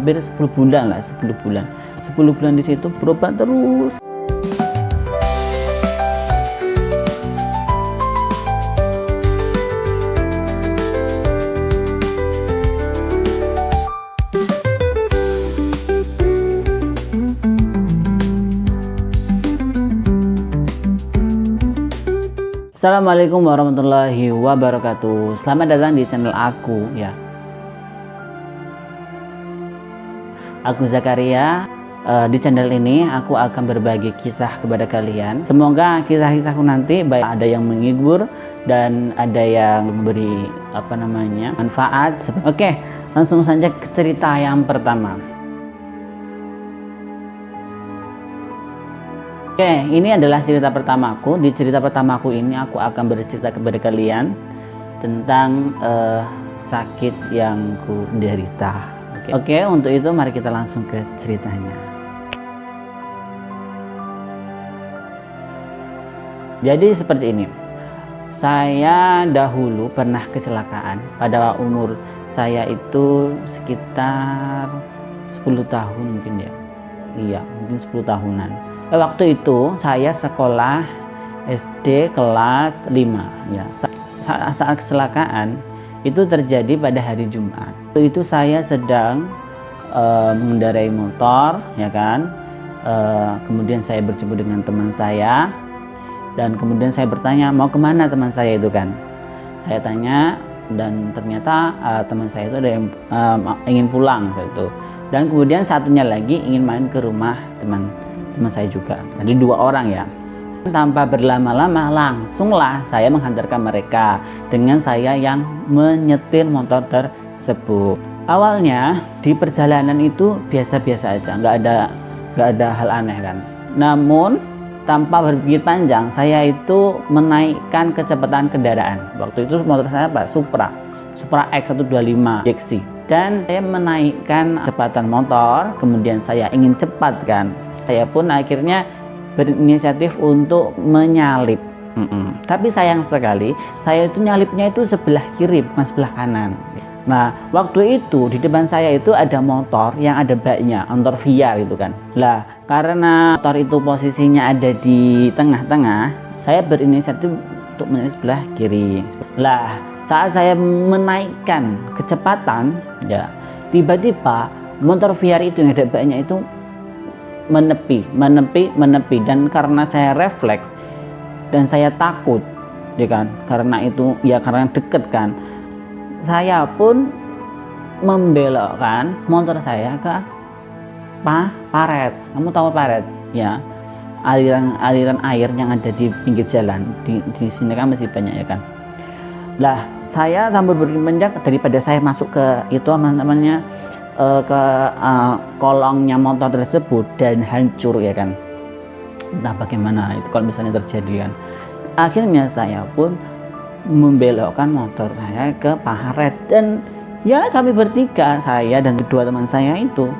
hampir 10 bulan lah, 10 bulan. 10 bulan di situ berobat terus. Assalamualaikum warahmatullahi wabarakatuh. Selamat datang di channel aku ya. Aku Zakaria. Di channel ini aku akan berbagi kisah kepada kalian. Semoga kisah-kisahku nanti baik ada yang menghibur dan ada yang memberi manfaat. Oke, langsung saja ke cerita yang pertama. Oke, ini adalah cerita pertamaku. Di cerita pertamaku ini aku akan bercerita kepada kalian tentang sakit yang ku derita. Oke, untuk itu mari kita langsung ke ceritanya. Jadi seperti ini. Saya dahulu pernah kecelakaan pada umur saya itu sekitar 10 tahun mungkin ya. Iya, mungkin 10 tahunan. Waktu itu saya sekolah SD kelas 5 ya. Saat kecelakaan itu terjadi pada hari Jumat. Itu saya sedang mengendarai motor ya kan. Kemudian saya berjumpa dengan teman saya dan kemudian saya bertanya mau kemana teman saya itu kan. Saya tanya dan ternyata teman saya itu ada yang ingin pulang gitu. Dan kemudian satunya lagi ingin main ke rumah teman saya juga. Jadi 2 orang ya. Tanpa berlama-lama langsunglah saya menghantarkan mereka dengan saya yang menyetir motor tersebut. Awalnya di perjalanan itu biasa-biasa aja, nggak ada hal aneh kan. Namun tanpa berpikir panjang saya itu menaikkan kecepatan kendaraan. Waktu itu motor saya apa? Supra X125 Dexy. Dan saya menaikkan kecepatan motor, kemudian saya ingin cepat kan. Saya pun akhirnya berinisiatif untuk menyalip. Tapi sayang sekali saya itu nyalipnya itu sebelah kiri bukan sebelah kanan. Nah waktu itu di depan saya itu ada motor yang ada baknya, motor Via gitu kan. Lah karena motor itu posisinya ada di tengah-tengah, saya berinisiatif untuk menyalip sebelah kiri. Lah saat saya menaikkan kecepatan ya, tiba-tiba motor Via itu yang ada baknya itu menepi dan karena saya refleks dan saya takut ya kan, karena itu ya karena deket kan, saya pun membelokkan motor saya ke paret. Kamu tahu paret ya, aliran air yang ada di pinggir jalan di sini kan masih banyak ya kan. Lah saya sambil berpinjak daripada saya masuk ke itu ke kolongnya motor tersebut dan hancur ya kan. Entah bagaimana itu kalau misalnya terjadi kan. Akhirnya saya pun membelokkan motor saya ke paret dan ya kami bertiga, saya dan kedua teman saya itu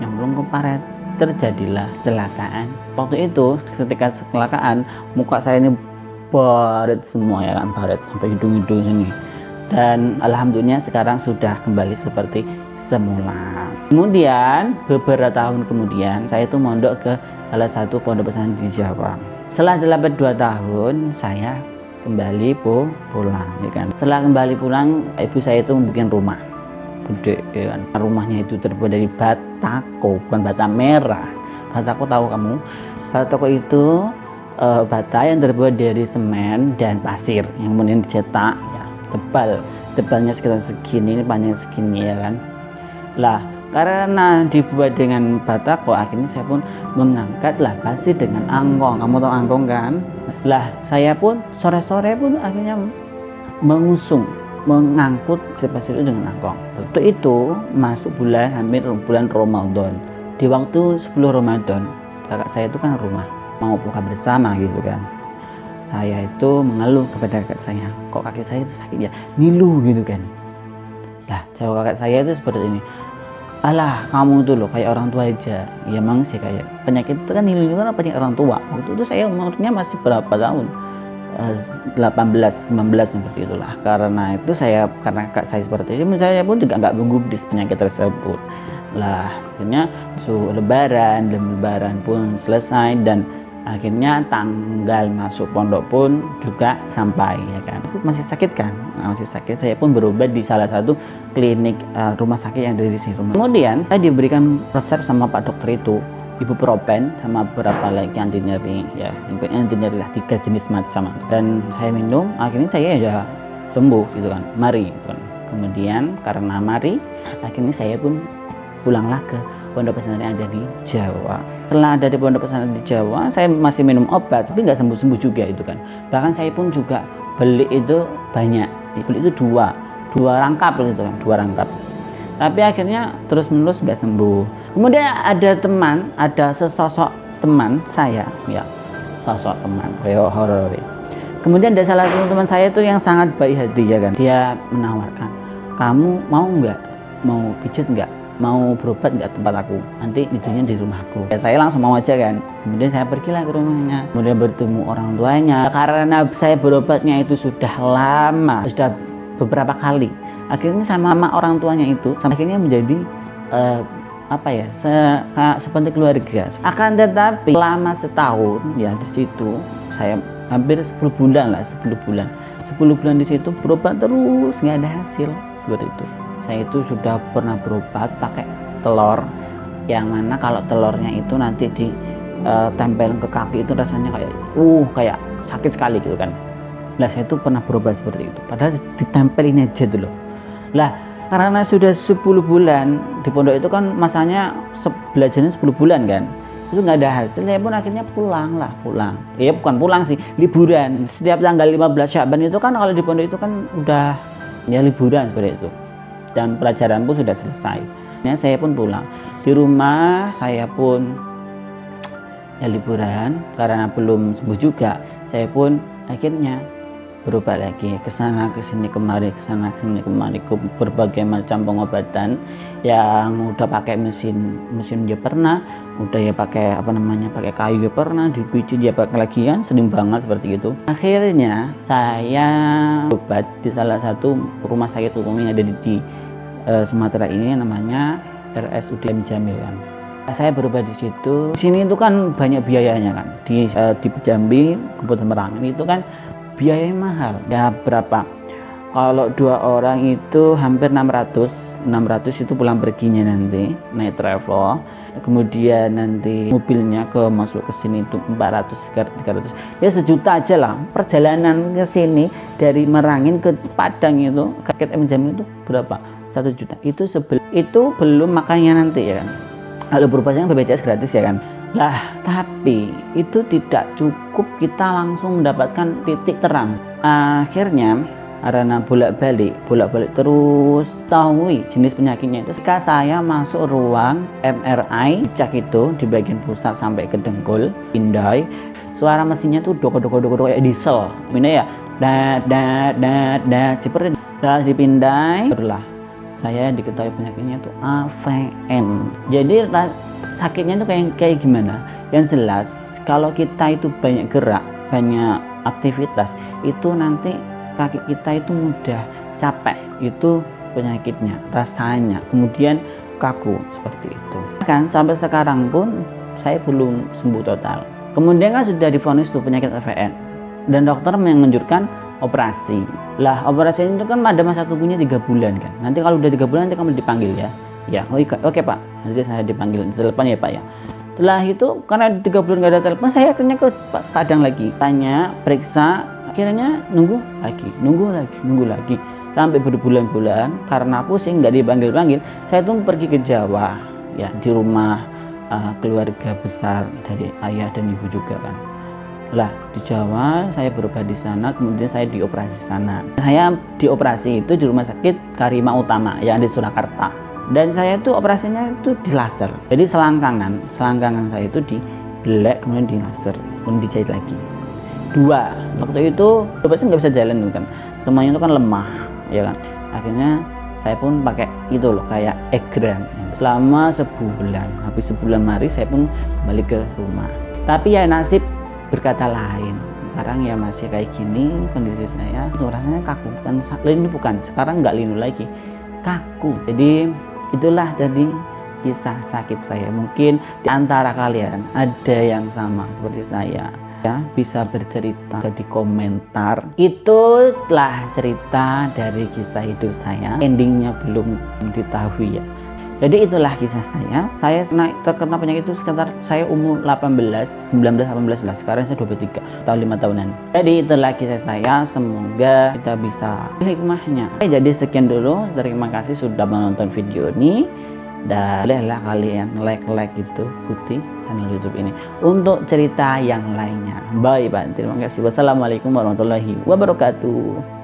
nyemplung ke paret. Terjadilah kecelakaan. Waktu itu ketika kecelakaan muka saya ini baret semua ya kan, baret sampai hidung-hidung sini. Dan alhamdulillah sekarang sudah kembali seperti semula. Kemudian beberapa tahun kemudian saya itu mondok ke salah satu pondok pesantren di Jawa. Setelah 2 tahun saya kembali pulang ya kan. Setelah kembali pulang ibu saya itu membuat rumah gede ya kan. Rumahnya itu terbuat dari batako, bukan bata merah. Batako tahu kamu? Batako itu bata yang terbuat dari semen dan pasir yang kemudian dicetak ya, tebalnya sekitar segini, ini panjang segini ya kan. Lah karena dibuat dengan batako, akhirnya saya pun mengangkatlah pasir dengan angkong. Kamu tahu angkong kan? Lah saya pun sore-sore pun akhirnya mengangkut pasir itu dengan angkong. Waktu itu masuk hampir bulan Ramadan. Di waktu 10 Ramadan kakak saya itu kan rumah mau buka bersama gitu kan. Saya itu mengeluh kepada kakak saya, kok kaki saya itu sakit ya, nilu gitu kan. Lah jawab kakak saya itu seperti ini, alah kamu tuh loh kayak orang tua aja. Ya emang sih kayak penyakit itu kan nilu kan penyakit orang tua. Waktu itu saya umurnya masih berapa tahun, 18, 19 seperti itulah. Karena itu karena kakak saya seperti itu, saya pun juga nggak menggubris penyakit tersebut. Lah akhirnya lebaran pun selesai, dan akhirnya tanggal masuk pondok pun juga sampai, ya kan. Masih sakit kan, masih sakit. Saya pun berobat di salah satu klinik rumah sakit yang ada di sini. Kemudian saya diberikan resep sama Pak Dokter itu ibuprofen sama beberapa lagi anti nyeri, ya anti nyeri lah, 3 jenis macam, dan saya minum. Akhirnya saya ya sembuh gitu kan, mari gitu kan. Kemudian karena mari, akhirnya saya pun pulanglah ke pondok pesantren yang ada di Jawa. Setelah ada di pondok pesantren di Jawa, saya masih minum obat tapi nggak sembuh-sembuh juga itu kan. Bahkan saya pun juga beli itu banyak, beli itu dua rangkap gitu kan, 2 rangkap. Tapi akhirnya terus menerus nggak sembuh. Kemudian ada sesosok teman saya, ya sosok teman kayak horor. Kemudian ada salah satu teman saya itu yang sangat baik hati, ya kan. Dia menawarkan, kamu mau nggak, mau pijat nggak, mau berobat nggak tempat aku, nanti tidurnya di rumahku. Ya, saya langsung mau aja kan. Kemudian saya pergilah ke rumahnya, kemudian bertemu orang tuanya. Karena saya berobatnya itu sudah lama, sudah beberapa kali, akhirnya sama orang tuanya itu akhirnya menjadi seperti keluarga. Akan tetapi selama setahun ya di situ saya hampir 10 bulan di situ berobat terus, nggak ada hasil seperti itu. Saya itu sudah pernah berobat pakai telur, yang mana kalau telurnya itu nanti ditempel ke kaki itu rasanya kayak sakit sekali gitu kan. Lah saya itu pernah berobat seperti itu, padahal ditempelin aja dulu. Lah karena sudah 10 bulan di pondok itu kan masanya belajarnya 10 bulan kan, itu nggak ada hasil. Saya pun akhirnya pulang. Ya bukan pulang sih, liburan. Setiap tanggal 15 Sya'ban itu kan kalau di pondok itu kan udah ya liburan seperti itu, dan pelajaran pun sudah selesai. Ya, saya pun pulang. Di rumah saya pun ya liburan, karena belum sembuh juga. Saya pun akhirnya berobat lagi, ke sana ke sini kemari, ke berbagai macam pengobatan. Yang udah pakai mesin dia pernah, udah ya pakai pakai kayu ya pernah, dipijit ya pakai lagi kan, sering banget seperti itu. Akhirnya saya berobat di salah satu rumah sakit umum yang ada di Sumatera ini, namanya RSUD Jamil kan. Saya berobat di situ. Di sini itu kan banyak biayanya kan. Di Jambi, Kabupaten Merangin itu kan biayanya mahal. Ya berapa? Kalau 2 orang itu hampir 600 itu pulang perginya, nanti naik travel. Kemudian nanti mobilnya masuk ke sini itu 400 300. Ya 1 juta aja lah. Perjalanan ke sini dari Merangin ke Padang itu, ke Jamil itu berapa? 1 juta. Itu belum makannya nanti, ya kan. Kalau berobatnya BPJS gratis, ya kan. Lah, tapi itu tidak cukup kita langsung mendapatkan titik terang. Akhirnya karena bolak-balik terus tahu jenis penyakitnya itu. Ketika saya masuk ruang MRI, cek itu di bagian pusat sampai ke dengkul, pindai, suara mesinnya tuh dok kayak diesel. Ini ya, seperti dipindai, barulah saya diketahui penyakitnya itu AVM. Jadi sakitnya itu kayak gimana? Yang jelas kalau kita itu banyak gerak, banyak aktivitas, itu nanti kaki kita itu mudah capek. Itu penyakitnya, rasanya. Kemudian kaku seperti itu. Kan sampai sekarang pun saya belum sembuh total. Kemudian kan sudah divonis tuh penyakit AVM, dan dokter menganjurkan operasi. Lah operasi itu kan ada masa tunggunya 3 bulan kan. Nanti kalau udah 3 bulan nanti kamu dipanggil ya. Ya, oke Pak. Nanti saya dipanggil telepon ya Pak ya. Setelah itu karena 3 bulan nggak ada telepon, saya akhirnya ke Padang lagi. Tanya, periksa, akhirnya nunggu lagi. Sampai berbulan-bulan karena pusing nggak dipanggil. Saya tuh pergi ke Jawa ya, di rumah keluarga besar dari ayah dan ibu juga kan. Lah di Jawa saya berobat di sana, kemudian saya dioperasi sana. Saya dioperasi itu di rumah sakit Karima Utama yang di Surakarta, dan saya itu operasinya itu di laser. Jadi selangkangan saya itu dibelek, kemudian di laser, kemudian dijahit lagi 2. Waktu itu operasi nggak bisa jalan kan, semuanya itu kan lemah ya kan. Akhirnya saya pun pakai itu loh, kayak egram selama sebulan. Habis sebulan mari saya pun balik ke rumah. Tapi ya nasib berkata lain. Sekarang ya masih kayak gini kondisi saya. Rasanya kaku, bukan sekarang nggak linu lagi, kaku. Jadi itulah jadi kisah sakit saya. Mungkin di antara kalian ada yang sama seperti saya, ya, bisa bercerita di komentar. Itulah cerita dari kisah hidup saya. Endingnya belum diketahui ya. Jadi itulah kisah saya. Saya terkena penyakit itu sekitar saya umur 19, 18 lah. Sekarang saya 23 tahun 5 tahunan. Jadi itulah kisah saya. Semoga kita bisa hikmahnya. Jadi sekian dulu. Terima kasih sudah menonton video ini. Dan bolehlah kalian like itu, ikuti channel YouTube ini untuk cerita yang lainnya. Bye bye. Terima kasih. Wassalamualaikum warahmatullahi wabarakatuh.